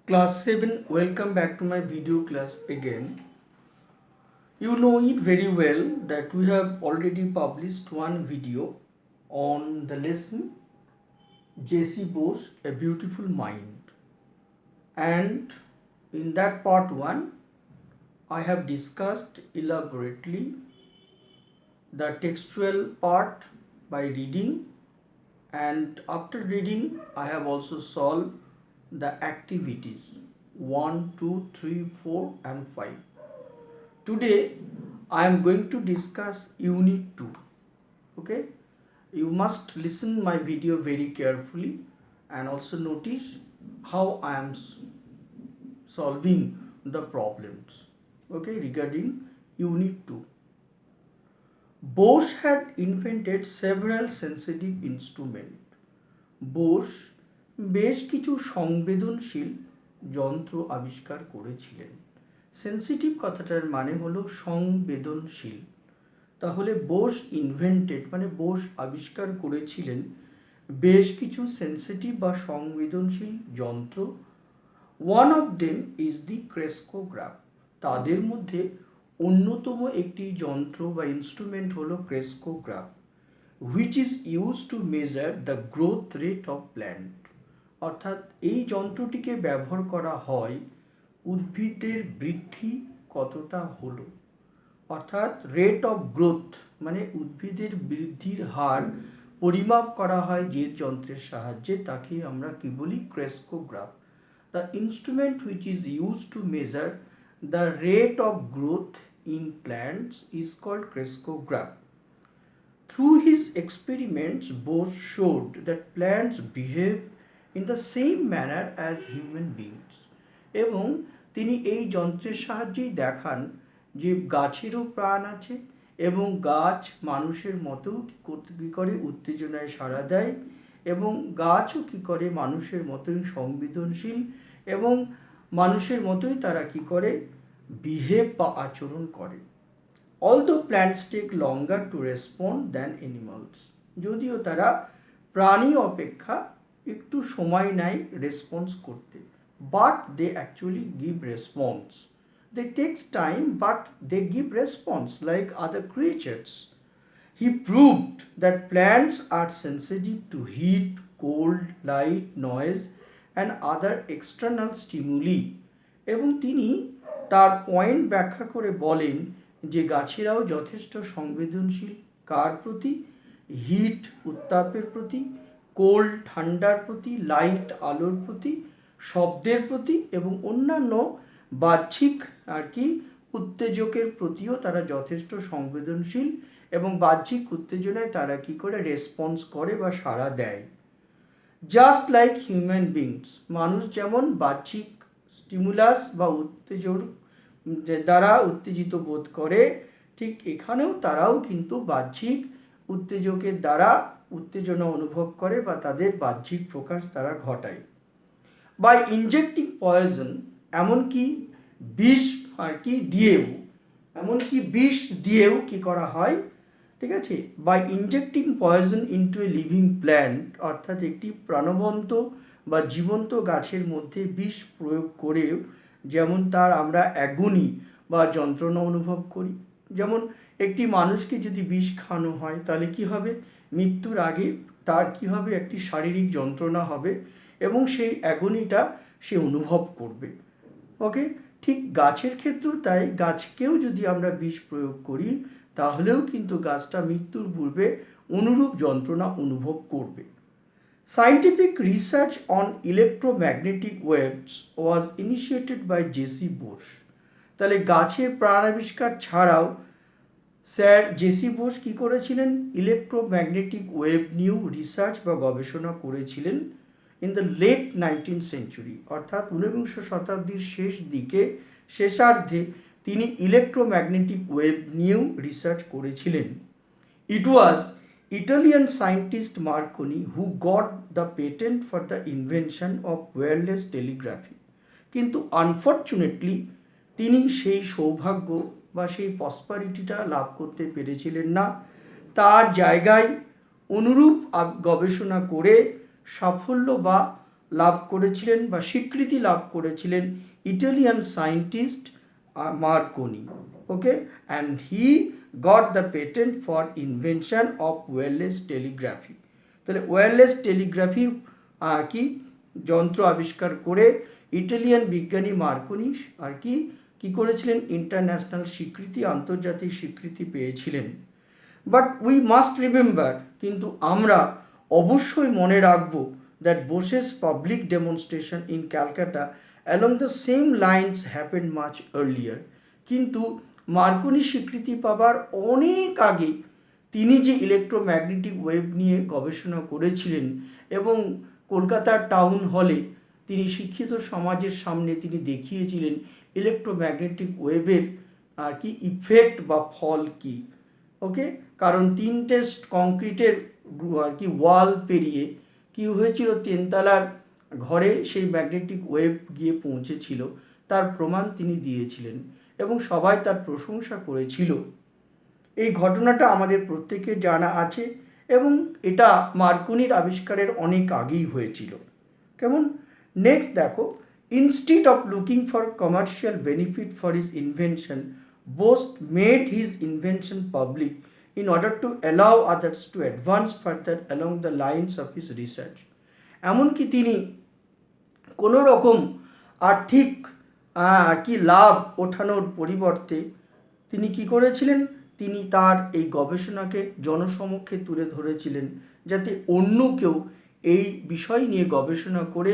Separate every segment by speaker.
Speaker 1: Class 7, welcome back to my video class again. You know it very well that we have already published one video on the lesson J.C. Bose, A Beautiful Mind. And in that part 1, I have discussed elaborately the textual part by reading, and after reading I have also solved the activities 1, 2, 3, 4 and 5. Today I am going to discuss unit 2. Okay, you must listen my video very carefully and also notice how I am solving the problems. Okay, regarding unit 2. Bose had invented several sensitive instruments. Bose বেশ কিছু সংবেদনশীল যন্ত্র আবিষ্কার করেছিলেন। Sensitive কথাটার মানে হলো সংবেদনশীল। তাহলে বোস ইনভেন্টেড মানে বোস আবিষ্কার করেছিলেন বেশ কিছু সেন্সিটিভ বা সংবেদনশীল যন্ত্র। One of them is the crescograph. তাদের মধ্যে অন্যতম একটি যন্ত্র বা ইনস্ট্রুমেন্ট হলো crescograph, which is used to measure the growth rate of plant। অর্থাৎ এই যন্ত্রটিকে ব্যবহার করা হয় উদ্ভিদের বৃদ্ধি কতটা হলো, অর্থাৎ রেট অফ গ্রোথ মানে উদ্ভিদের বৃদ্ধির হার পরিমাপ করা হয় যে যন্ত্রের সাহায্যে তাকে আমরা কি বলি crescograph. The instrument which is use to measure the rate of growth in plants is called crescograph. Through his experiments, Bose showed that plants behave in the same manner as human beings। এবং তিনি এই যন্ত্রের সাহায্যেই দেখান যে গাছেরও প্রাণ আছে এবং গাছ মানুষের মতো কী করে উত্তেজনায় সাড়া দেয় এবং গাছও কী করে মানুষের মতোই সংবেদনশীল এবং মানুষের মতোই তারা কী করে বিহেভ বা আচরণ করে। Although plants take longer to respond than animals, যদিও তারা প্রাণী অপেক্ষা একটু সময় নেয় রেসপন্স করতে, but they actually give response. They takes time but they give response like other creatures. He proved that plants are sensitive to heat, cold, light, noise and other external stimuli। এবং তিনি তার point ব্যাখ্যা করে বলেন যে গাছেরাও যথেষ্ট সংবেদনশীল কার প্রতি, হিট উত্তাপের প্রতি, কোল্ড ঠান্ডার প্রতি, লাইট আলোর প্রতি, শব্দের প্রতি এবং অন্যান্য বাহ্যিক উত্তেজকের প্রতিও তারা যথেষ্ট সংবেদনশীল এবং বাহ্যিক উত্তেজনায় তারা কী করে রেসপন্স করে বা সাড়া দেয়। জাস্ট লাইক হিউম্যান বিংস, মানুষ যেমন বাহ্যিক স্টিমুলাস বা উত্তেজক দ্বারা উত্তেজিত বোধ করে, ঠিক এখানেও তারাও কিন্তু বাহ্যিক উত্তেজকের দ্বারা উত্তেজনা অনুভব করে বা তাদের বাহ্যিক প্রকাশ তারা ঘটায়। বাই ইনজেক্টিং পয়জন, এমনকি বিষ দিয়েও কি করা হয়, ঠিক আছে। By injecting poison into a living plant, অর্থাৎ একটি প্রাণবন্ত বা জীবন্ত গাছের মধ্যে বিষ প্রয়োগ করেও যেমন তার আমরা অ্যাগনি বা যন্ত্রণা অনুভব করি। যেমন একটি মানুষকে যদি বিষ খাওয়ানো হয় তাহলে কি হবে, মৃত্যুর আগে তার কি হবে, একটি শারীরিক যন্ত্রণা হবে এবং সেই অ্যাগনিটা সে অনুভব করবে। ওকে, ঠিক গাছের ক্ষেত্রেও তাই, গাছকেও যদি আমরা বিষ প্রয়োগ করি তাহলেও কিন্তু গাছটা মৃত্যুর পূর্বে অনুরূপ যন্ত্রণা অনুভব করবে। Scientific research on electromagnetic waves was initiated by J.C. Bose। তাহলে গাছের প্রাণ আবিষ্কার ছাড়াও স্যার জেসি বোস কী করেছিলেন, ইলেকট্রোম্যাগনেটিক ওয়েভ নিয়েও রিসার্চ বা গবেষণা করেছিলেন in the late 19th century, অর্থাৎ ঊনবিংশ শতাব্দীর শেষার্ধে তিনি ইলেকট্রোম্যাগনেটিক ওয়েভ নিয়েও রিসার্চ করেছিলেন। ইট ওয়াজ Italian scientist Marconi who got the patent for the invention of wireless telegraphy। কিন্তু আনফর্চুনেটলি তিনি সেই সৌভাগ্য বা সেই প্রসপারিটিটা লাভ করতে পেরেছিলেন না। তার জায়গায় অনুরূপ গবেষণা করে সাফল্য বা লাভ করেছিলেন বা স্বীকৃতি লাভ করেছিলেন Italian scientist Marconi. Okay, and he got the patent for invention of wireless telegraphy. তাহলে ওয়্যারলেস টেলিগ্রাফি কি যন্ত্র আবিষ্কার করে ইটালিয়ান বিজ্ঞানী মার্কনি আর কি করেছিলেন, ইন্টারন্যাশনাল স্বীকৃতি, আন্তর্জাতিক স্বীকৃতি পেয়েছিলেন। বাট উই মাস্ট রিমেম্বার, কিন্তু আমরা অবশ্যই মনে রাখবো that Bose's public demonstration in Calcutta along the same lines happened much earlier. কিন্তু মার্কনি স্বীকৃতি পাবার অনেক আগে তিনি যে ইলেকট্রোম্যাগনেটিক ওয়েভ নিয়ে গবেষণা করেছিলেন এবং কলকাতার টাউন হলে তিনি শিক্ষিত সমাজের সামনে তিনি দেখিয়েছিলেন ইলেকট্রোম্যাগনেটিক ওয়েভের ইফেক্ট বা ফল কী। ওকে, কারণ 3টে কংক্রিটের ওয়াল পেরিয়ে কি হয়েছিল, 3তলার ঘরে সেই ম্যাগনেটিক ওয়েভ গিয়ে পৌঁছেছিল, তার প্রমাণ তিনি দিয়েছিলেন এবং সবাই তার প্রশংসা করেছিল। এই ঘটনাটা আমাদের প্রত্যেকের জানা আছে এবং এটা মার্কনির আবিষ্কারের অনেক আগেই হয়েছিল। কেমন? নেক্সট দেখো, instead of looking for commercial benefit for his invention, Bose made his invention public in order to allow others to advance further along the lines of his research. এমনকি তিনি কোনো রকম আর্থিক লাভ ওঠানোর পরিবর্তে তিনি কি করেছিলেন, তিনি তার এই গবেষণাকে জনসমক্ষে তুলে ধরেছিলেন যাতে অন্য কেউ এই বিষয় নিয়ে গবেষণা করে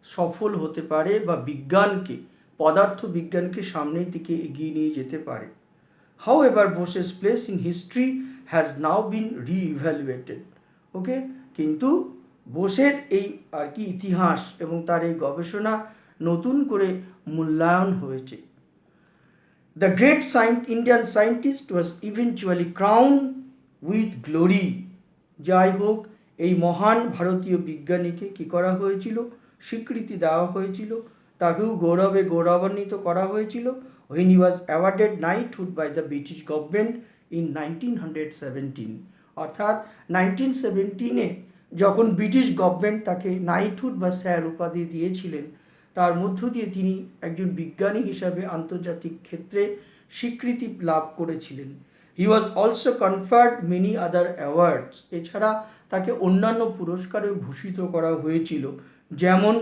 Speaker 1: সফল হতে পারে বা বিজ্ঞানকে, পদার্থ বিজ্ঞানকে সামনের দিকে এগিয়ে নিয়ে যেতে পারে। However, Bose's place in history has now been re-evaluated. ওকে, কিন্তু বোসের এই ইতিহাস এবং তার এই গবেষণা নতুন করে মূল্যায়ন হয়েছে। The great Indian scientist was eventually crowned with glory. যাই হোক, এই মহান ভারতীয় বিজ্ঞানীকে কি করা হয়েছিল, স্বীকৃতি দেওয়া হয়েছিল, তাকেও গৌরবে গৌরবান্বিত করা হয়েছিল when he was awarded knighthood by the British government in 1917. অর্থাৎ 1917-এ যখন ব্রিটিশ গভর্নমেন্ট তাকে নাইটহুড বা স্যার উপাধি দিয়েছিলেন, তার মধ্য দিয়ে তিনি একজন বিজ্ঞানী হিসাবে আন্তর্জাতিক ক্ষেত্রে স্বীকৃতি লাভ করেছিলেন। He was also conferred many other awards. এছাড়া তাকে অন্যান্য পুরস্কারেও ভূষিত করা হয়েছিল, যেমন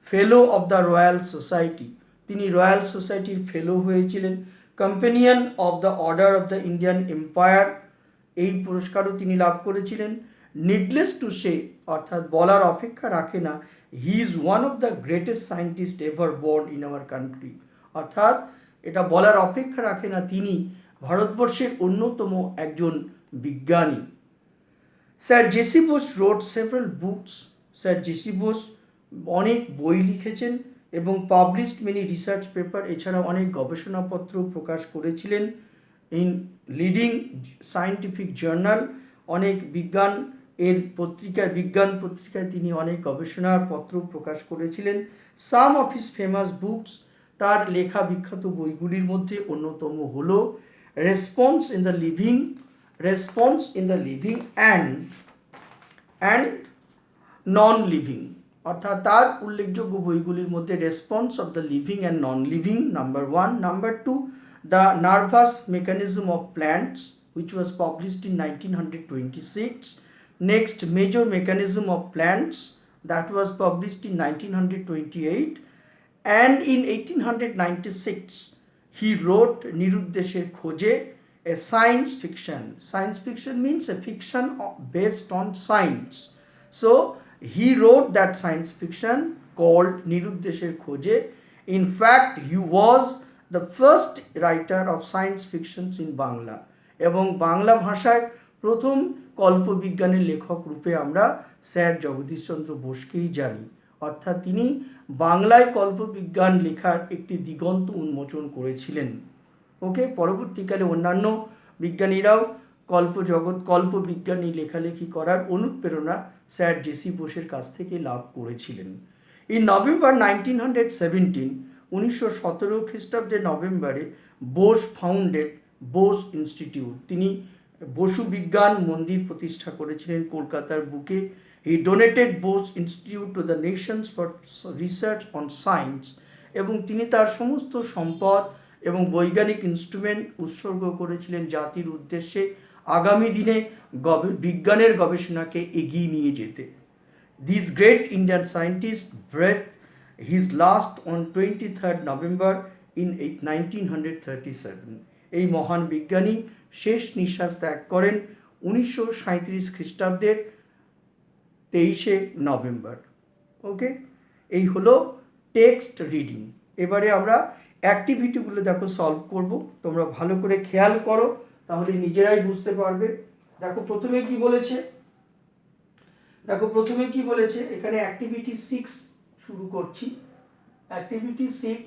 Speaker 1: fellow of the Royal Society, তিনি রয়্যাল সোসাইটির ফেলো হয়েছিলেন। Companion of the order of the Indian Empire, এই পুরস্কারও তিনি লাভ করেছিলেন। নিডলেস টু সে, অর্থাৎ বলার অপেক্ষা রাখে না, he is one of the greatest scientist ever born in our country. অর্থাৎ এটা বলার অপেক্ষা রাখে না, তিনি ভারতবর্ষের অন্যতম একজন বিজ্ঞানী। Sir JC Bose wrote several books. Sir JC Bose অনেক বই লিখেছেন এবং পাবলিশড মেনি রিসার্চ পেপার, এছাড়া অনেক গবেষণাপত্র প্রকাশ করেছিলেন ইন লিডিং সায়েন্টিফিক জার্নাল, অনেক বিজ্ঞান পত্রিকায় তিনি অনেক গবেষণার পত্র প্রকাশ করেছিলেন। সাম অফ হিজ ফেমাস বুকস, তার লেখা বিখ্যাত বইগুলির মধ্যে অন্যতম হল response in the living and non living. অর্থাৎ তার উল্লেখযোগ্য বইগুলির মধ্যে response of the living and non living number 1, number 2 the nervous mechanism of plants which was published in 1926. Next, Major Mechanism of Plants, that was published in 1928. And in 1896 he wrote Niruddesher Khoje, a science fiction. Science fiction means a fiction based on science. So he wrote that science fiction called Niruddesher Khoje. In fact, he was the first writer of science fictions in Bangla. এবং বাংলা ভাষায় প্রথম কল্পবিজ্ঞানের লেখক রূপে আমরা sir Jagadish Chandra বোসকেই জানি। অর্থাৎ তিনি বাংলায় কল্পবিজ্ঞান লেখার একটি দিগন্ত উন্মোচন করেছিলেন। ওকে, পরবর্তীকালে অন্যান্য বিজ্ঞানীরাও কল্পবিজ্ঞানী লেখালেখি করার অনুপ্রেরণা স্যার জেসি বোসের কাছ থেকে লাভ করেছিলেন। ইন নভেম্বর 1917, 1917 খ্রিস্টাব্দে নভেম্বরে বোস ফাউন্ডেড বোস ইনস্টিটিউট। তিনি বসু বিজ্ঞান মন্দির প্রতিষ্ঠা করেছিলেন কলকাতার বুকে। He donated Bose institute to the nations for research on science, এবং তিনি তার সমস্ত সম্পদ এবং বৈজ্ঞানিক ইনস্ট্রুমেন্ট উৎসর্গ করেছিলেন জাতির উদ্দেশ্যে আগামী দিনে বিজ্ঞানের গবেষণাকে এগিয়ে নিয়ে যেতে। This great Indian scientist breathed his last on 23rd November in 1937. এই মহান বিজ্ঞানী শেষ নিঃশ্বাস ত্যাগ করেন 1937 খ্রিস্টাব্দের 23শে নভেম্বর। ওকে, এই হলো টেক্সট রিডিং। এবারে আমরা অ্যাক্টিভিটিগুলো দেখো সলভ করব, তোমরা ভালো করে খেয়াল করো, তাহলে নিজেরাই বুঝতে পারবে। দেখো প্রথমে কি বলেছে, এখানে অ্যাক্টিভিটি 6 শুরু করছি। অ্যাক্টিভিটি 6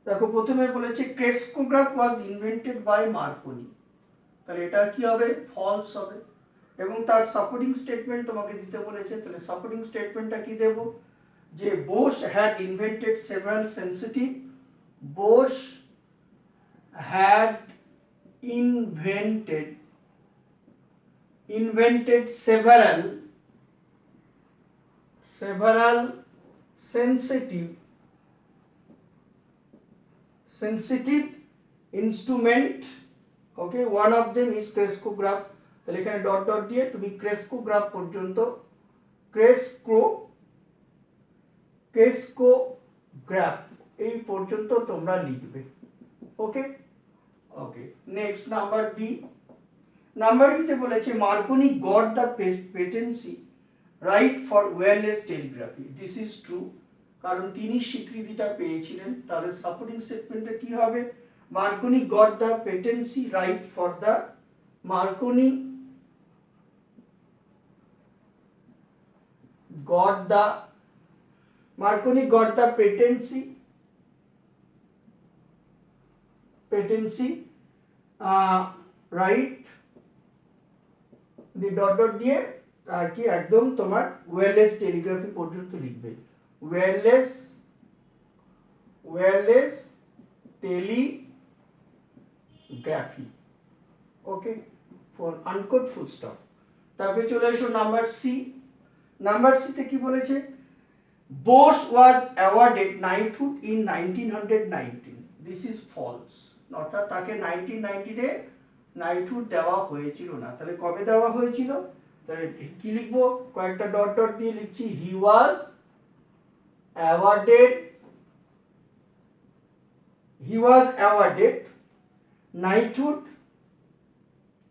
Speaker 1: দেখো প্রথমে বলেছে crescograph was invented by Marconi, তাহলে এটা কি হবে, ফলস হবে। এবং তার সাপোর্টিং স্টেটমেন্ট তোমাকে দিতে বলেছে, তাহলে সাপোর্টিং স্টেটমেন্টটা কি দেব, যে Bose had invented several sensitive, Bose had invented several sensitive instrument, okay, one of them is crescograph, তাহলে এখানে ডট ডট দিয়ে তুমি ক্রেস্কোগ্রাফ পর্যন্ত, ক্রেস্কোগ্রাফ এই পর্যন্ত তোমরা লিখবে। ওকে, নেক্সট নাম্বার বি। নাম্বার বিতে বলেছে Marconi got the patency right for wireless টেলিগ্রাফি। This is true, কারণ তিনি স্বীকৃতিটা পেয়েছিলেন। তাহলে সাপোর্টিং স্টেটমেন্টটা কি হবে, Marconi got the patency right for the Marconi got the patency right, the dot dot দিয়ে আর কি একদম তোমার ওয়্যারলেস টেলিগ্রাফি পর্যন্ত লিখবে, wireless telegraphy. Okay, for unquote full stop. তারপরে চলে এসো নাম্বার সি। নাম্বার সিতে কি বলেছে, Bose was awarded knighthood in 1919। This is false, অর্থাৎ তাকে 1919-এ নাইটহুড দেওয়া হয়েছিল না। তাহলে কবে দেওয়া হয়েছিল, তাহলে কি লিখবো, কয়েকটা ডট ডট দিয়ে লিখছি, he was awarded knighthood,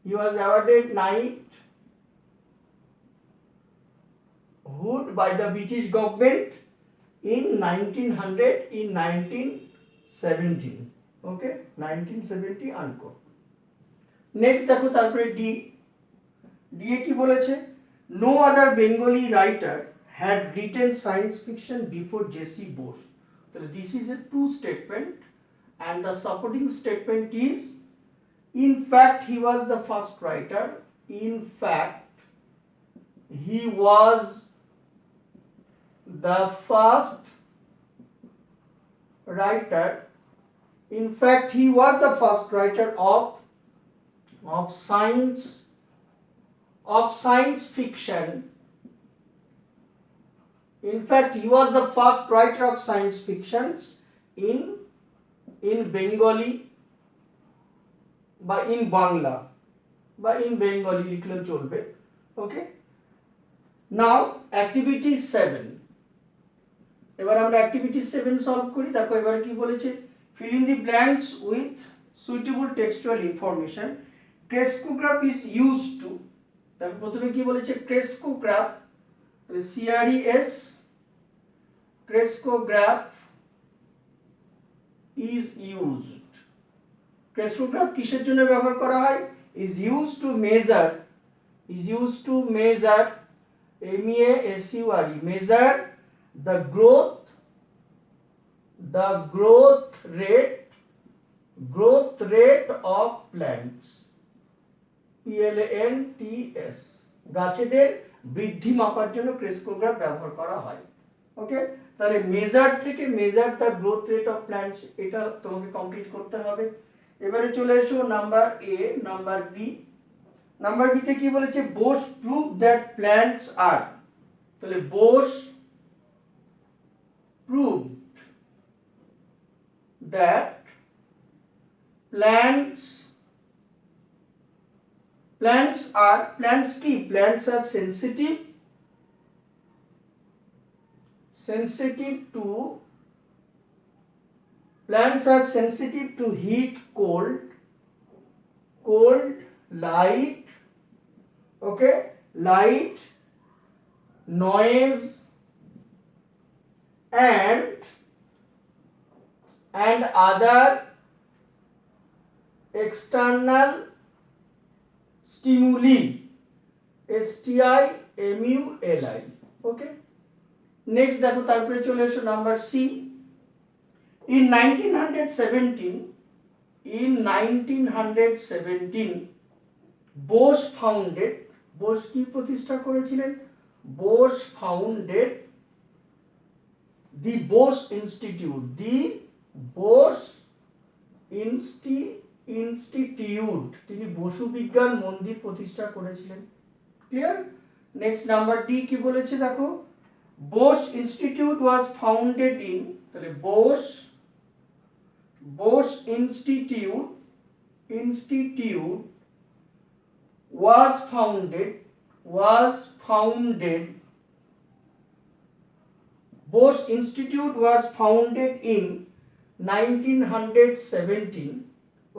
Speaker 1: he was awarded knighthood by the British government in 1917. Okay, 1970 unquote. Next দেখো তারপরে ডি। ডি এ কি বলেছে, no other Bengali writer had written science fiction before J.C. Bose. So this is a true statement, and the supporting statement is, in fact he was the first writer. In fact he was the first writer. In fact he was the first writer of science fiction. In fact he was the first writer of science fictions in Bengali বা in Bangla বা in Bengali লিখলেও চলবে। ওকে, নাও activity 7। এবার আমরা activity 7 solve করি। দেখো এবারে কি বলেছে, fill in the blanks with suitable textual information. Crescograph is used to, তারপর প্রথমে কি বলেছে, crescograph, CRES, crescograph is used. Crescograph কিসের জন্য ব্যবহার করা হয়, is used to measure measure the growth rate of plants, plants, গাছেদের বৃদ্ধি মাপার জন্য ক্রেস্কোগ্রাফ ব্যবহার করা হয়। ওকে, তাহলে মেজার থেকে measure the growth rate of plants, এটা তোমাকে কমপ্লিট করতে হবে। এবারে চলে এসো নাম্বার এ। নাম্বার বি তে কি বলেছে, বোস প্রুভ দ্যাট প্ল্যান্টস আর তাহলে Bose proved that plants are sensitive to heat, cold, light, okay, light, noise, and other external stimuli, stimuli, okay. Next দেখো, তারপরে চলে এসো নাম্বার সি। In 1917 বোস কি প্রতিষ্ঠা করেছিলেন? বোস ফাউন্ডেড দি বোস ইনস্টিটিউট, তিনি বসু বিজ্ঞান মন্দির প্রতিষ্ঠা করেছিলেন। ক্লিয়ার? নেক্সট নাম্বার ডি কি বলেছে দেখো, Bose Institute was founded in, তাহলে Bose Institute was founded Bose Institute was founded in 1917,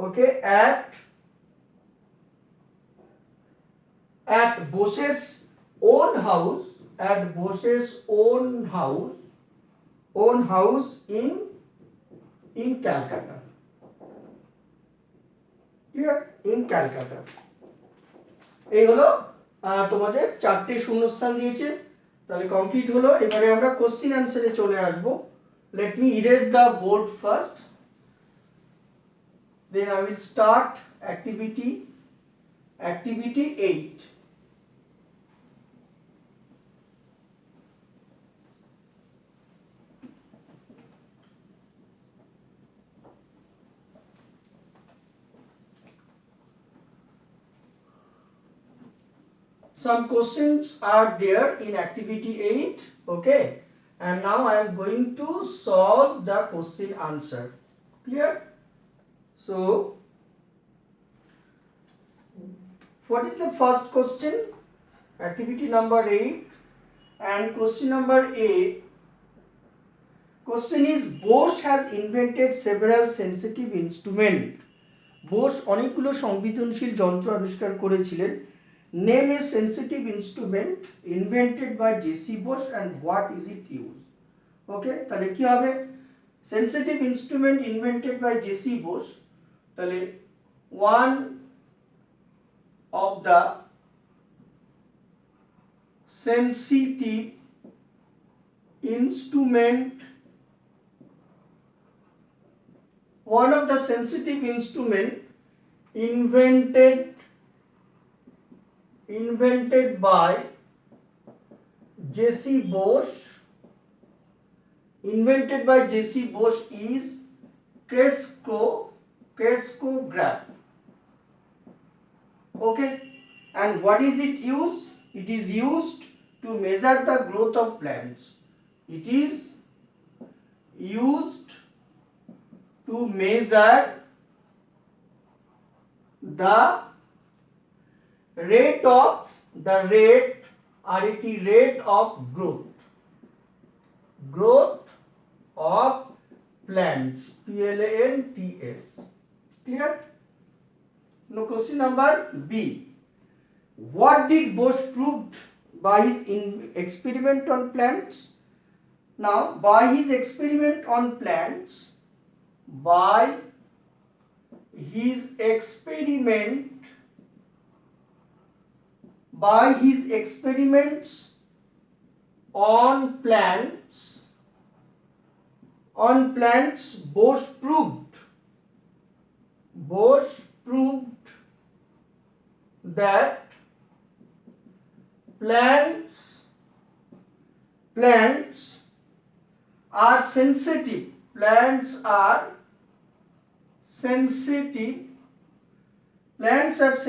Speaker 1: okay, at Bose's own house in Calcutta. Clear? In Calcutta. এই হলো তোমাদের 4টে শূন্যস্থান দিয়েছে, তাহলে কমপ্লিট হলো। এবারে আমরা কোশ্চেন অ্যানসারে চলে আসব। Let me erase the board first, then I will start activity 8. Some questions are there in activity 8, okay, and now I am going to solve the question answer. Clear? So what is the first question? Activity number 8, and question number 8 question is, Bose has invented several sensitive instrument. Bose অনেকগুলো সংবেদনশীল যন্ত্র আবিষ্কার করেছিলেন। Name a sensitive instrument invented by J.C. Bose and what is it used? Okay, তাহলে কি হবে? Sensitive instrument invented by J.C. Bose, তাহলে one of the sensitive instrument invented by J.C. Bose is crescograph. Okay, and what is it used? It is used to measure the growth of plants. It is used to measure the rate of growth of plants, plants. Clear? Now question number B, what did Bose proved by his experiment on plants? Now by his experiment on plants, by his experiments on plants, Bose proved that plants are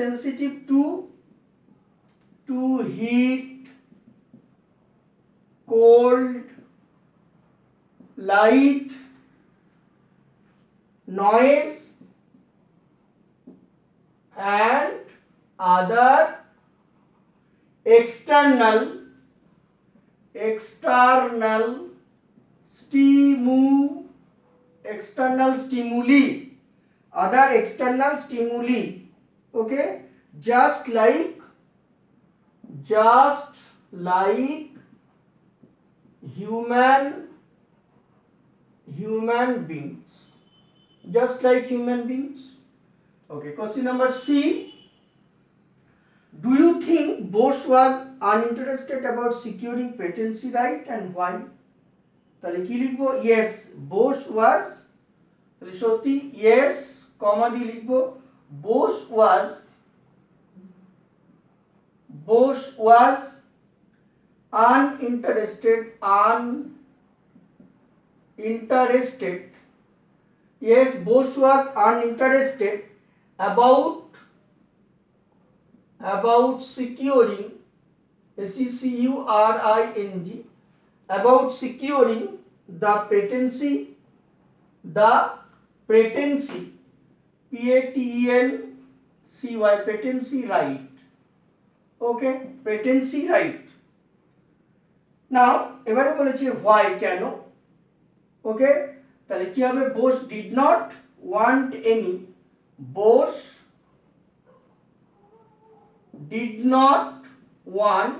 Speaker 1: sensitive to heat, cold, light, noise and other external stimuli, other external stimuli, okay, just like human beings, just like human beings. Okay, question number C. Do you think Bose was uninterested about securing patency right and why? তাহলে কি লিখবো? Yes, Bose was, তাহলে সত্যি yes, কমা দিয়ে লিখবো Bose was uninterested, yes, Bose was uninterested about securing, SECURING, about securing the patency, patency right. Okay, patency right. now এবারে বলেছে why, কেন? ওকে, তাহলে কি হবে? Bose did not want any, Bose did not want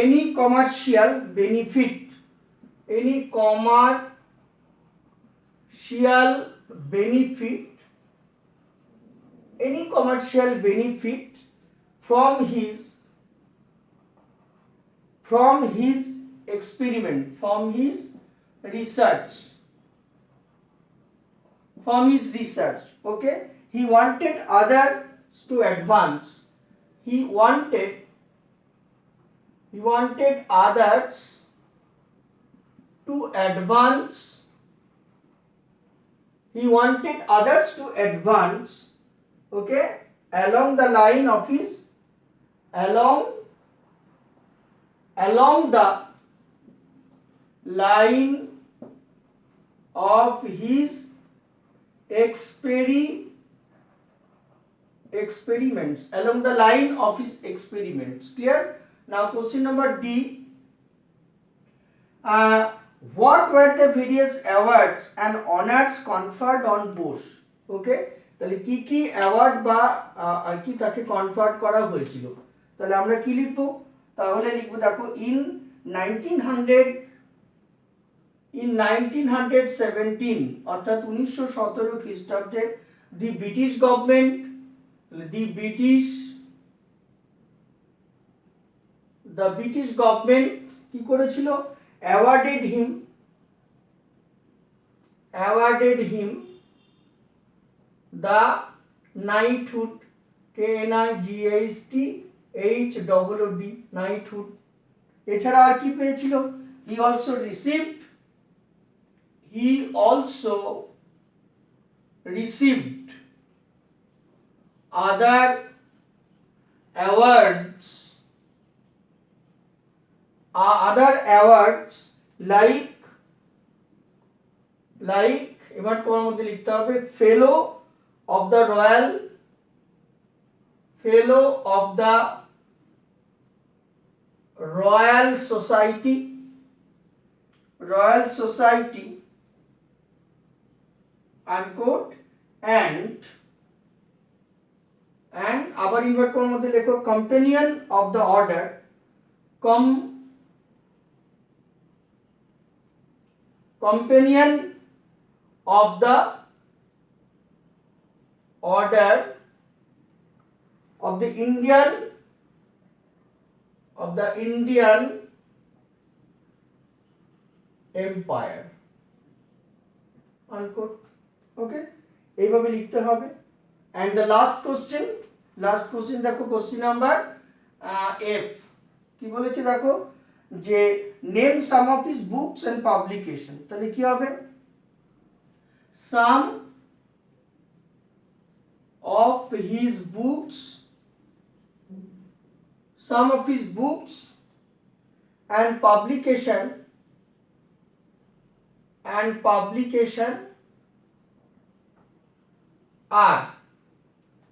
Speaker 1: any commercial benefit, from his experiment, from his research. Okay, he wanted others to advance, he wanted others to advance, okay, along the line of his experiments, along the line of his experiments. Clear? Now question number D. What were the various awards and honors conferred on Bose? Okay, তাহলে কি কি award বা আর কি তাকে কনফার্ট করা হয়েছিল? তাহলে আমরা কি লিখবো? তাহলে লিখবো দেখো in 1917 অর্থাৎ 1917 খ্রিস্টাব্দে the British government কি করেছিল? awarded him the knighthood, KNIGHTHOOD, knighthood. এছাড়া আর কি পেয়েছিল? he also received other awards like এবার তোমার মধ্যে লিখতে হবে fellow of the Royal Society unquote, and আবার ইনভার্ট করার মধ্যে লেখো companion of the order, companion of the order of the Indian Empire unquote. Okay, এইভাবে লিখতে হবে। and the last question দেখো question number F কি বলেছে দেখো, যে name some of his books and publication। তাহলে কি হবে? some of his books and publication are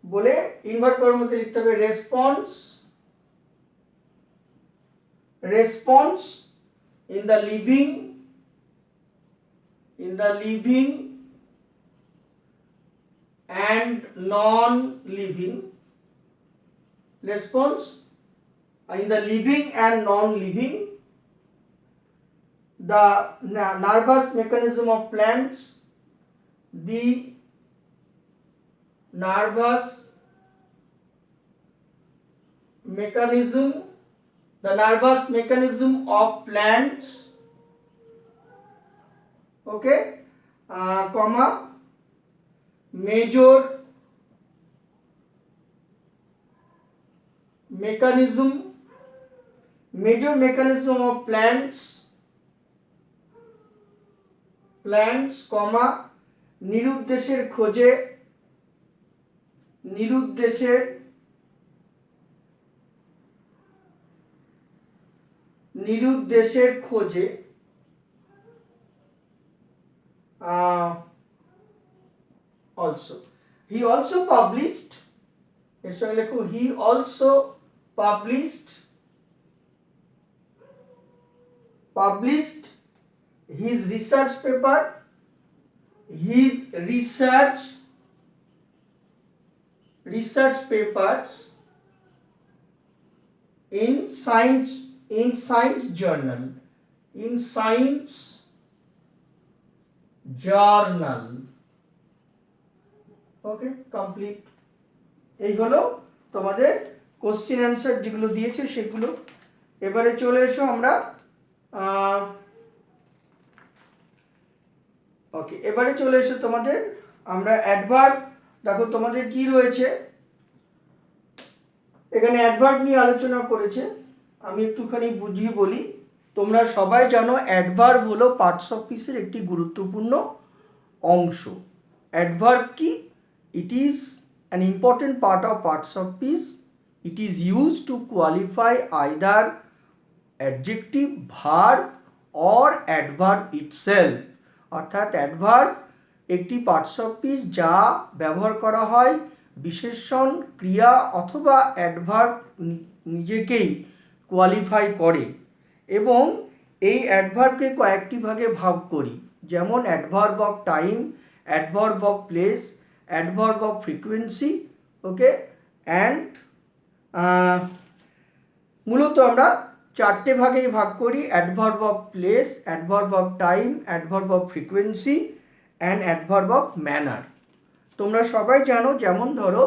Speaker 1: বলে ইনভার্ট করার মধ্যে লিখতে হবে response in the living and non-living response in the living and non-living, the nervous mechanism of plants, the nervous mechanism of plants, okay, comma, major mechanism of plants, comma, নিরুদ্দেশের খোঁজে also he also published এর সঙ্গে লেখো he also published his research papers in science journal, okay, complete. এই হলো তোমাদের question answer যেগুলো দিয়েছে সেগুলো। এবারে চলে এসো আমরা ওকে, এবারে চলে এসো তোমাদের আমরা অ্যাডভার্ব। দেখো তোমাদের কি রয়েছে এখানে, অ্যাডভার্ব নিয়ে আলোচনা করেছে। আমি একটুখানি বুঝিয়ে বলি। তোমরা সবাই জানো অ্যাডভার্ব হলো পার্টস অফ স্পিচের একটি গুরুত্বপূর্ণ অংশ। অ্যাডভার্ব কি? It is an important part of parts of speech. It is used to qualify either adjective, verb or adverb itself. অর্থাৎ অ্যাডভার্ব একটি পার্টস অফ স্পিচ যা ব্যবহার করা হয় বিশেষণ, ক্রিয়া অথবা অ্যাডভার্ব নিজেকেই কোয়ালিফাই করে। এবং এই অ্যাডভার্বকে কয়েকটি ভাগে ভাগ করি, যেমন adverb of time, adverb of place, adverb of frequency, okay. And মূলত আমরা চারটে ভাগেই ভাগ করি, adverb of place, adverb of time, adverb of frequency and adverb of manner. তোমরা সবাই জানো, যেমন ধরো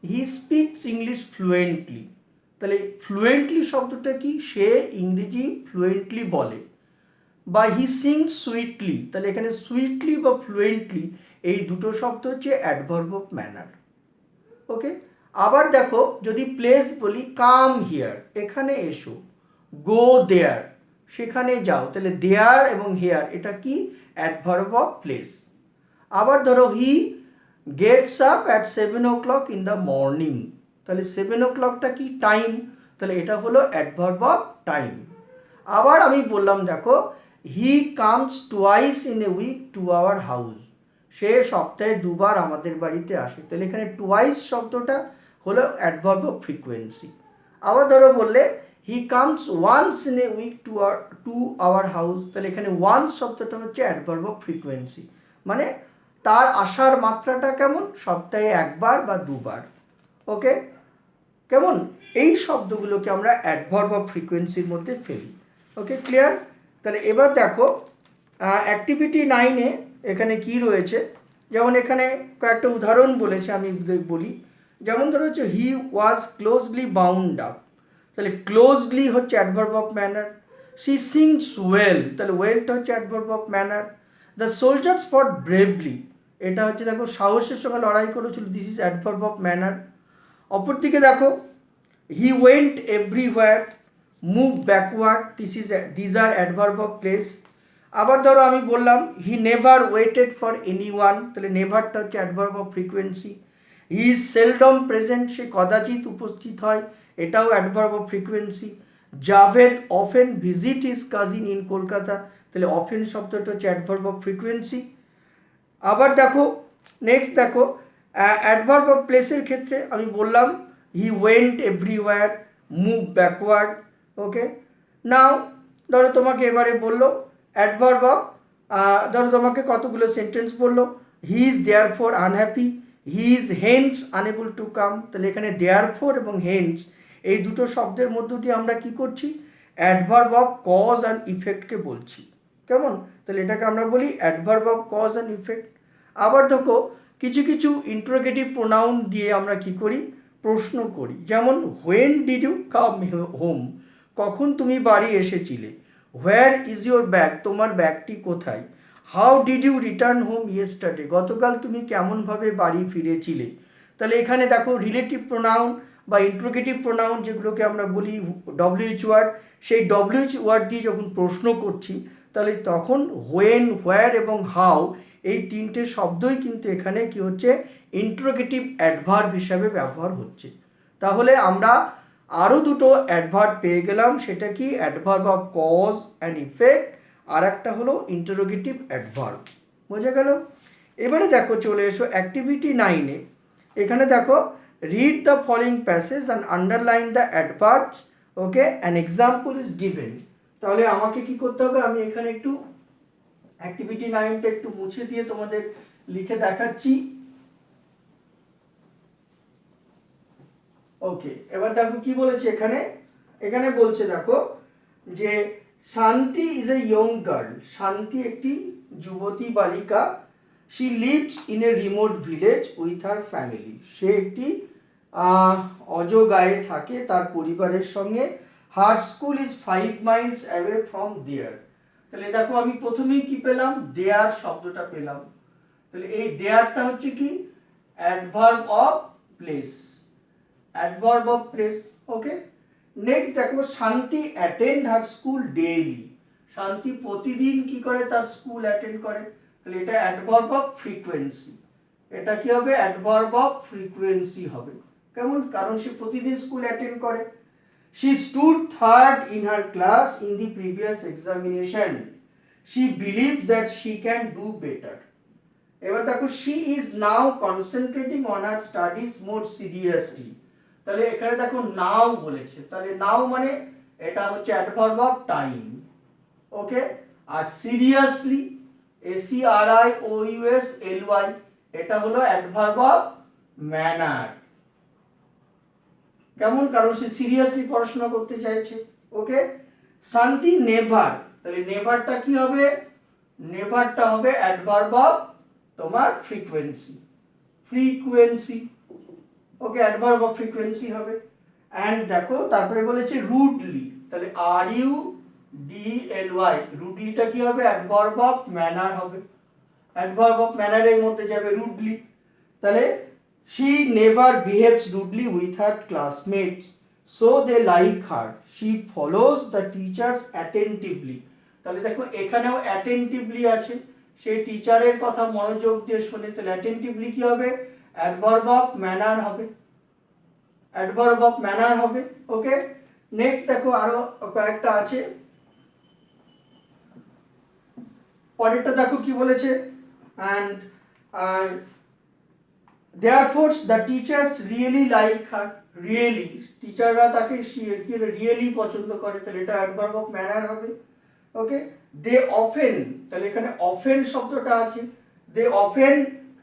Speaker 1: হি স্পিকস ইংলিশ ফ্লুয়েন্টলি, তাহলে ফ্লুয়েন্টলি শব্দটা কি? সে ইংরেজি ফ্লুয়েন্টলি বলে। বা হি সিংস সুইটলি, তাহলে এখানে সুইটলি বা ফ্লুয়েন্টলি এই দুটো শব্দ হচ্ছে অ্যাডভার্ব অফ ম্যানার, ওকে। আবার দেখো যদি প্লেস বলি, কাম হিয়ার, এখানে এসো, গো দেয়ার, সেখানে যাও, তাহলে দেয়ার এবং হিয়ার এটা কি? Adverb of place. আবার ধরো he gets up at 7 o'clock in the morning, তাহলে 7 o'clockটা কি? টাইম, তাহলে এটা হলো অ্যাডভার্ব অফ টাইম। আবার আমি বললাম দেখো he comes twice in a week to our house, সে সপ্তাহে দুবার আমাদের বাড়িতে আসে, তাহলে এখানে টুয়াইস শব্দটা হলো অ্যাডভার্ব অফ ফ্রিকোয়েন্সি। আবার ধরো বললে he comes once in a week to our house, তাহলে এখানে ওয়ান্স শব্দটা হচ্ছে অ্যাডভার্ব অফ ফ্রিকোয়েন্সি, মানে তার আসার মাত্রাটা কেমন? সপ্তাহে একবার বা দুবার, ওকে। কেমন? এই শব্দগুলোকে আমরা অ্যাডভার্ব অফ ফ্রিকোয়েন্সির মধ্যে ফেলি, ওকে, ক্লিয়ার? তাহলে এবার দেখো অ্যাক্টিভিটি 9-এ এখানে কি রয়েছে, যেমন এখানে কয়েকটা উদাহরণ বলেছে, আমি বলি। যেমন ধরো হচ্ছে he was closely bound up, তাহলে ক্লোজলি হচ্ছে adverb of manner. She sings well, তাহলে ওয়েলটা হচ্ছে adverb of manner. The soldiers fought bravely, এটা হচ্ছে দেখো সাহসের সঙ্গে লড়াই করেছিল, this is adverb of manner. অপরদিকে দেখো he went everywhere, move backward, this are adverb of place. আবার ধরো আমি বললাম he never waited for anyone, তাহলে নেভারটা হচ্ছে adverb of frequency. He is seldom present, সে কদাচিৎ উপস্থিত হয়, এটাও adverb of frequency. Javed often visit his cousin in Kolkata, তাহলে অফেন শব্দটা হচ্ছে অ্যাডভার্ব অফ ফ্রিকোয়েন্সি। আবার দেখো নেক্সট দেখো অ্যাডভার্ব অফ প্লেসের ক্ষেত্রে আমি বললাম he went everywhere, move backward. Okay, now ধরো তোমাকে এবারে বললো অ্যাডভার্ব অফ, ধরো তোমাকে কতগুলো সেন্টেন্স বললো, he is there for unhappy, he is hence unable to come, তাহলে এখানে দেয়ার ফর এবং হেন্স এই দুটো শব্দের মধ্য দিয়ে আমরা কি করছি, অ্যাডভার্ব অফ কজ অ্যান্ড ইফেক্টকে বলছি। কেমন, তাহলে এটাকে আমরা বলি adverb of cause and effect. আবার দেখো কিছু কিছু ইন্টারোগেটিভ প্রোনাউন দিয়ে আমরা কি করি, প্রশ্ন করি, যেমন when did you come home, কখন তুমি বাড়ি এসেছিলে, হোয়ার ইজ ইউর ব্যাগ, তোমার ব্যাগটি কোথায়, how did you return home yesterday, গতকাল তুমি কেমনভাবে বাড়ি ফিরেছিলে। তাহলে এখানে দেখো রিলেটিভ প্রোনাউন বা ইন্টারোগেটিভ প্রোনাউন যেগুলোকে আমরা বলি ডব্লিউএইচ ওয়ার্ড, সেই ডব্লিউএইচ ওয়ার্ড দিয়ে যখন প্রশ্ন করছি তাহলে তখন হোয়েন, হোয়ার এবং হাউ এই তিনটে শব্দই কিন্তু এখানে কি হচ্ছে, ইন্টারোগেটিভ অ্যাডভার্ব হিসাবে ব্যবহার হচ্ছে। তাহলে আমরা আরও দুটো অ্যাডভার্ব পেয়ে গেলাম, সেটা কি adverb of cause and effect, আর একটা হলো ইন্টারোগেটিভ অ্যাডভার্ব। বোঝা গেল? এবারে দেখো চলে এসো অ্যাক্টিভিটি 9-এ। এখানে দেখো read the following passage and underline the adverbs, okay, an example is given. তাহলে আমাকে কি করতে হবে, আমি এখানে একটু অ্যাক্টিভিটি 9টা একটু মুছে দিয়ে তোমাদের লিখে দেখাচ্ছি। ওকে, এবার দেখো কি বলেছে এখানে, এখানে বলছে দেখো যে শান্তি ইজ এ ইয়ং গার্ল, শান্তি একটি যুবতী বালিকা, she lives in a remote village with her family, সে একটি অজগায়ে থাকে তার পরিবারের সঙ্গে, her school is 5 miles away from there. তাহলে দেখো আমি প্রথমেই কি পেলাম, দেয়ার শব্দটা পেলাম, তাহলে এই দেয়ারটা হচ্ছে কি adverb of place, adverb of place. Okay, next দেখো শান্তি অ্যাটেন্ড হার স্কুল ডেইলি, শান্তি প্রতিদিন কি করে, তার স্কুল অ্যাটেন্ড করে, তাহলে এটা অ্যাডভার্ব অফ ফ্রিকোয়েন্সি, এটা কি হবে, অ্যাডভার্ব অফ ফ্রিকোয়েন্সি হবে। কেমন, কারণ সে প্রতিদিন স্কুল অ্যাটেন্ড করে। She stood third in her class in the previous examination. She believes that she can do better. এবার দেখো she is now concentrating on her studies more seriously. তাহলে এখানে দেখো নাও বলেছে, তাহলে নাও মানে এটা হচ্ছে অ্যাডভার্ব অফ টাইম। ওকে, আর সিরিয়াসলি SERIOUSLY এটা হলো অ্যাডভার্ব অফ ম্যানার। কেমন, কারণ সে সিরিয়াসলি পড়াশোনা করতে চাইছে। ওকে, শান্তি নেভার, তাহলে নেভারটা কি হবে, নেভারটা হবে অ্যাডভার্ব অফ তোমার frequency, frequency. Okay, adverb of frequency হবে। অ্যান্ড দেখো তারপরে বলেছে রুডলি, তাহলে RUDLY, রুডলিটা কি হবে, অ্যাডভার্ব অফ ম্যানার হবে, অ্যাডভার্ব অফ ম্যানারের মধ্যে যাবে রুডলি। তাহলে she never behaves rudely with her classmates so they like her, she follows the teachers attentively। তাহলে দেখো এখানেও attentively আছে, সেই টিচারের কথা মনোযোগ দিয়ে শুনে, তাহলে attentively কি হবে, অ্যাডভার্ব অফ ম্যানার হবে, অ্যাডভার্ব অফ ম্যানার হবে। ওকে, নেক্সট দেখো আরো কয়েকটা আছে, পরেরটা দেখো কি বলেছে, and therefore the teachers really like her, really টিচাররা তাকে রিয়েলি পছন্দ করে, তাহলে এটা অ্যাডভার্ব অফ ম্যানার হবে। ওকে, দে অফেন, তাহলে এখানে অফেন শব্দটা আছে, they often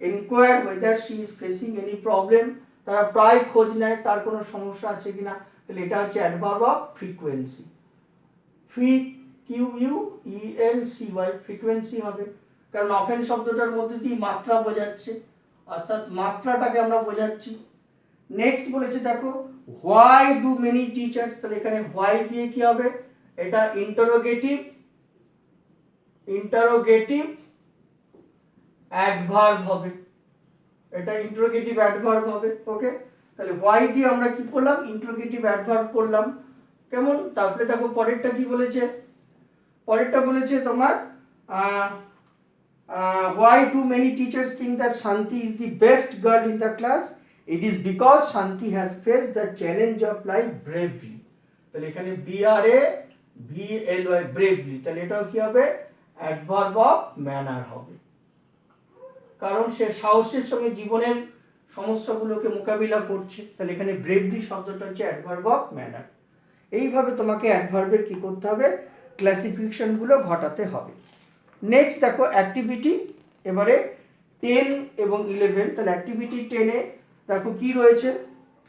Speaker 1: inquire whether she is facing any problem, তারা প্রায় খোঁজ নেয় তার কোনো সমস্যা আছে কিনা, তাহলে এটা হচ্ছে adverb of frequency, FREQUENCY, frequency হবে, কারণ অফেন শব্দটার মধ্যে দিয়ে মাত্রা বোঝাচ্ছে, অর্থাৎ মাত্রাটাকে আমরা বোঝাচ্ছি। নেক্সট বলেছে দেখো হোয়াই ডু মেনি টিচার্স, তাহলে এখানে হোয়াই দিয়ে কি হবে, এটা ইন্টারোগেটিভ, ইন্টারোগেটিভ অ্যাডভার্ব হবে, এটা ইন্টারোগেটিভ অ্যাডভার্ব হবে। ওকে, তাহলে হোয়াই দিয়ে আমরা কি করলাম, ইন্টারোগেটিভ অ্যাডভার্ব করলাম। কেমন, তারপরে দেখো পরেরটা কি বলেছে, পরেরটা বলেছে তোমার why do many teachers think that Shanti is the best girl in the class? It is because Shanti has faced the challenge of life bravely. তাহলে এখানে BRAVLY ব্রেভলি, তাহলে এটাও কি হবে অ্যাডভার্ব অফ ম্যানার হবে, কারণ সে সাহসের সঙ্গে জীবনের সমস্যাগুলোকে মোকাবিলা করছে। তাহলে এখানে ব্রেভলি শব্দটা হচ্ছে অ্যাডভার্ব অফ ম্যানার। এইভাবে তোমাকে অ্যাডভার্বের কি করতে হবে, ক্লাসিফিকেশনগুলো ঘটাতে হবে। নেক্সট দেখো অ্যাক্টিভিটি, এবারে 10 এবং 11। তাহলে অ্যাক্টিভিটি 10-এ দেখো কি রয়েছে,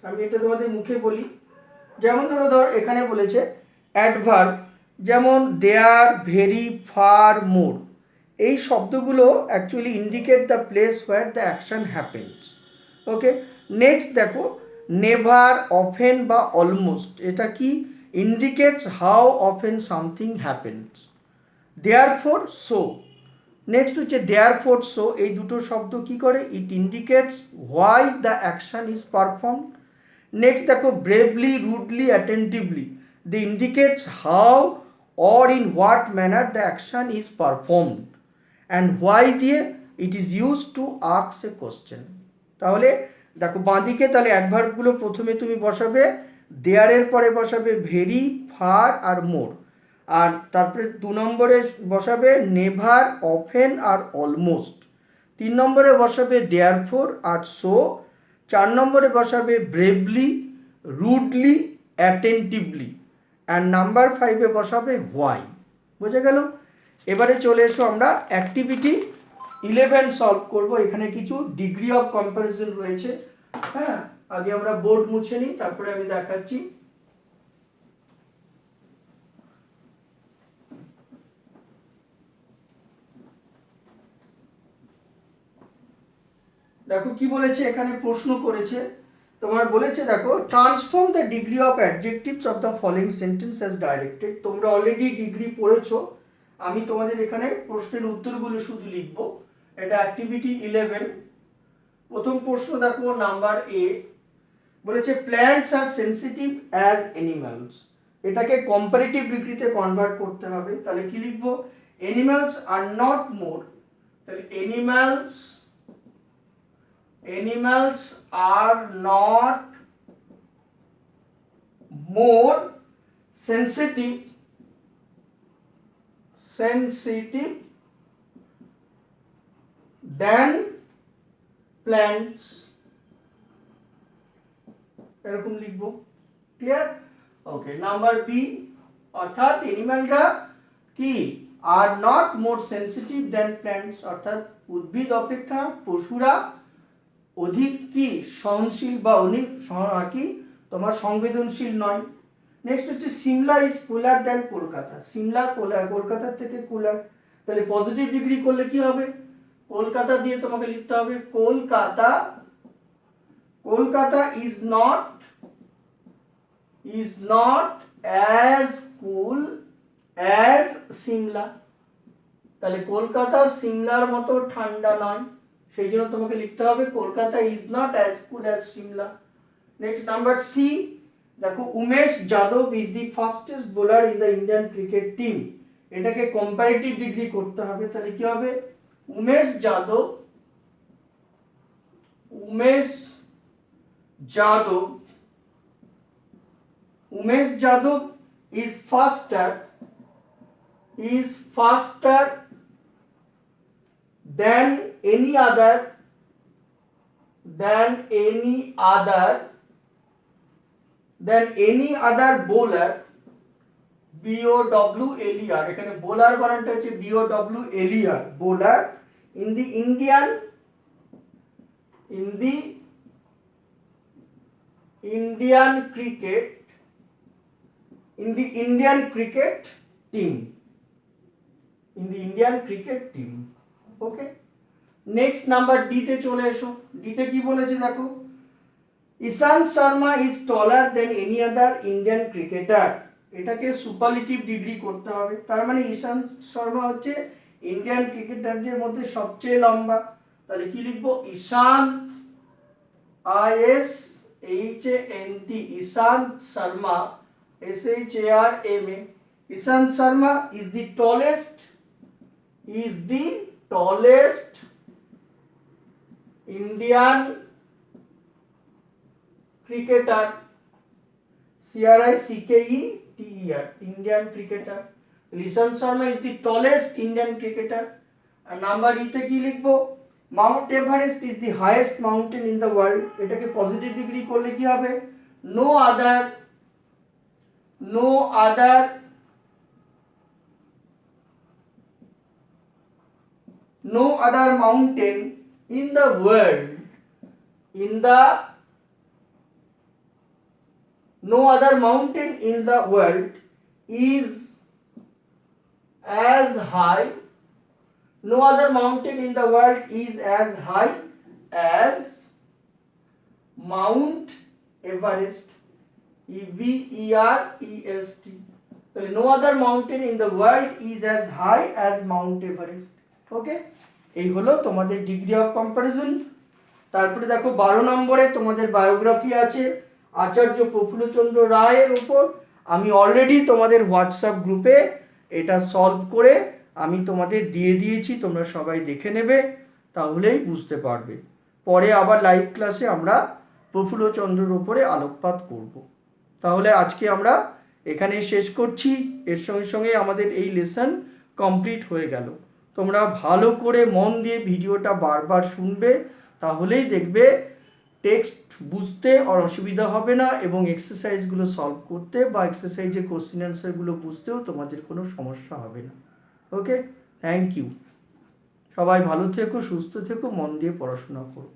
Speaker 1: আমি এটা তোমাদের মুখে বলি। যেমন ধর এখানে বলেছে অ্যাডভার্ব, যেমন দেয়ার, ভেরি, ফার, মোর, এই শব্দগুলো actually indicate the place where the action happens. Okay, next দেখো নেভার, অফেন বা অলমোস্ট, এটা কি indicates how often something happens. Therefore, so, next হচ্ছে দেয়ারফোর সো, এই দুটো শব্দ কি করে, it indicates why the action is perform. Next দেখো bravely, rudely, attentively, they indicates how or in what manner the action is performed, and why দিয়ে it is used to ask a question। তাহলে দেখো বাঁদিকে তাহলে অ্যাডভার্বগুলো প্রথমে তুমি বসাবে দেয়ারের পরে বসাবে ভেরি, ফার আর মোর, আর তারপরে 2 নম্বরে বসাবে নেভার, অফেন আর অলমোস্ট, 3 নম্বরে বসাবে দেয়ারফোর আর সো, 4 নম্বরে বসাবে bravely, rudely, attentively, and number 5-এ বসাবে হোয়াই। বুঝে গেল? এবারে চলে এসো আমরা অ্যাক্টিভিটি 11 সলভ করব। এখানে কিছু ডিগ্রি অফ কম্প্যারিজন রয়েছে। হ্যাঁ, আগে আমরা বোর্ড মুছে নিই, তারপরে আমি দেখাচ্ছি। দেখো কি বলেছে, এখানে প্রশ্ন করেছে তোমার, বলেছে দেখো transform the degree of adjectives of the following sentence as directed. তোমরা অলরেডি ডিগ্রি পড়েছো, আমি তোমাদের এখানে প্রশ্নের উত্তরগুলো শুধু লিখব। এটা অ্যাক্টিভিটি 11। প্রথম প্রশ্ন দেখো নাম্বার এ, বলেছে প্ল্যান্টস আর সেনসিটিভ অ্যাজ অ্যানিমালস, এটাকে কম্পারেটিভ ডিগ্রিতে কনভার্ট করতে হবে। তাহলে কি লিখবো, অ্যানিমালস আর নট মোর, তাহলে animals are not more sensitive than plants, এরকম লিখবো। ক্লিয়ার? ওকে, নাম্বার বি, অর্থাৎ অ্যানিমালরা কি are not more sensitive than plants, অর্থাৎ উদ্ভিদ অপেক্ষা পশুরা অধিক কি সহনশীল বা অধিক কি তোমার সংবেদনশীল নয়। নেক্সট হচ্ছে Shimla is cooler than Kolkata, Shimla কলকাতার থেকে কুলার। তাহলে পজিটিভ ডিগ্রি করলে কি হবে, কলকাতা দিয়ে তোমাকে লিখতে হবে Kolkata is not as cool as Shimla. তাহলে কলকাতা সিমলার মতো ঠান্ডা নয়, সেই জন্য তোমাকে লিখতে হবে Kolkata is not as cool as Shimla. Next number C, দেখো Umesh Yadav is the fastest bowler in the Indian cricket team, এটাকে কম্পারেটিভ ডিগ্রি করতে হবে। তাহলে কি হবে, Umesh Yadav is faster than any other bowler, BOWLER, এখানে বোলার বানানটা হচ্ছে BOWLER, bowler in the Indian cricket team, okay. Next number D তে চলে এসো। ডি তে কি বলেছে দেখো, Ishant Sharma is trawler than any other Indian cricketer, এটাকে সুপারলেটিভ ডিগ্রি করতে হবে। তার মানে ইশান্ত শর্মা হচ্ছে ইন্ডিয়ান ক্রিকেটারদের মধ্যে সবচেয়ে লম্বা। তাহলে কি লিখবো, Ishant ISHANT, Ishant Sharma SHARMA, Ishant Sharma is the tallest Indian cricketer. CRICKETER, Indian cricketer. Ishan Sharma is the tallest Indian cricketer. আর নাম্বার ই তে কি লিখবো? Mount Everest is the highest mountain in the world. এটাকে পজিটিভ ডিগ্রি করলে কি হবে? No other mountain in the world no other mountain in the world is as high as Mount Everest. EVEREST. তাহলে no other mountain in the world is as high as Mount Everest. ওকে, এই হলো তোমাদের degree of comparison. তারপরে দেখো 12 নম্বরে তোমাদের biography আছে আচার্য প্রফুল্লচন্দ্র রায়ের উপর। আমি অলরেডি তোমাদের হোয়াটসঅ্যাপ গ্রুপে এটা সলভ করে আমি তোমাদের দিয়ে দিয়েছি, তোমরা সবাই দেখে নেবে, তাহলেই বুঝতে পারবে। পরে আবার লাইভ ক্লাসে আমরা প্রফুল্লচন্দ্রের উপরে আলোকপাত করব। তাহলে আজকে আমরা এখানেই শেষ করছি। এর সঙ্গে সঙ্গে আমাদের এই লেসন কমপ্লিট হয়ে গেল। তোমরা ভালো করে মন দিয়ে ভিডিওটা বারবার শুনবে, তাহলেই দেখবে টেক্সট বুঝতে অসুবিধা হবে না এবং এক্সারসাইজগুলো সলভ করতে বা এক্সারসাইজে কোশ্চেন অ্যান্সারগুলো বুঝতেও তোমাদের কোনো সমস্যা হবে না। ওকে, থ্যাংক ইউ। সবাই ভালো থেকো, সুস্থ থেকো, মন দিয়ে পড়াশোনা করো।